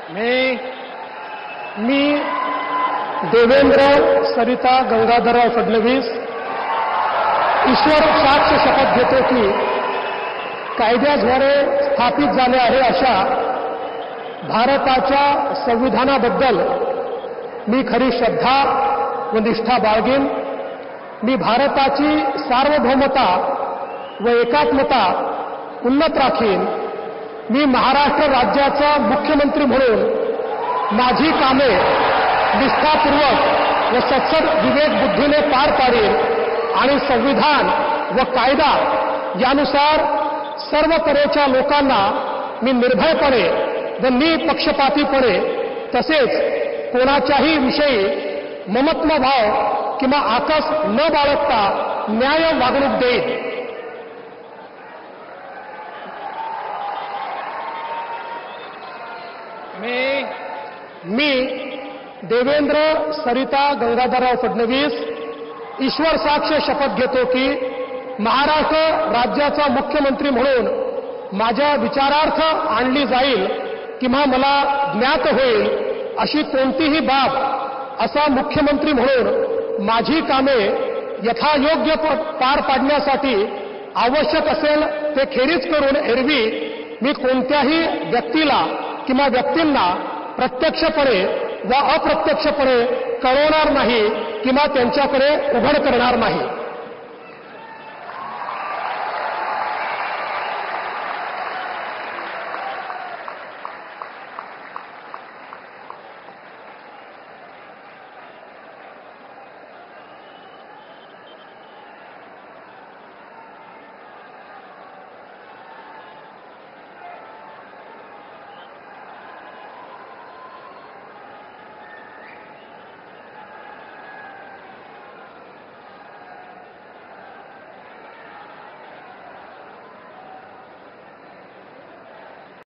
मी देवेंद्र सरिता गंगाधरराव फडणवीस ईश्वर साक्ष शपथ घेतो की कायद्याद्वारे स्थापित झाले आहे अशा भारताच्या संविधानाबद्दल मी खरी श्रद्धा व निष्ठा बाळगेन। मी भारताची सार्वभौमता व एकात्मता उन्नत राखीन। मी महाराष्ट्र राज्याचा मुख्यमंत्री म्हणून माझी कामे निष्ठापूर्वक व सत्सद विवेक बुद्धीने पार पाडेन आणि संविधान व कायदा यानुसार सर्व तऱ्हेच्या लोकांना मी निर्भयपणे व निपक्षपातीपणे तसेच कोणाच्याही विषयी ममत्वभाव किंवा आकस न बाळगता न्याय वागणूक देईन। मी देवेंद्र सरिता गंगाधरराव फडणवीस ईश्वर साक्ष शपथ घेतो की महाराष्ट्र राज्याचा मुख्यमंत्री म्हणून माझ्या विचारार्थ आणली जाईल किंवा मला ज्ञात होईल अशी कोणतीही बाब असा मुख्यमंत्री म्हणून माझी कामे यथायोग्य पार पाडण्यासाठी आवश्यक असेल ते खेरीज करून एरवी मी कोणत्याही व्यक्तीला किंवा व्यक्तींना प्रत्यक्षपणे व अप्रत्यक्षपणे कळवणार नाही किंवा त्यांच्याकडे उघड करणार नाही।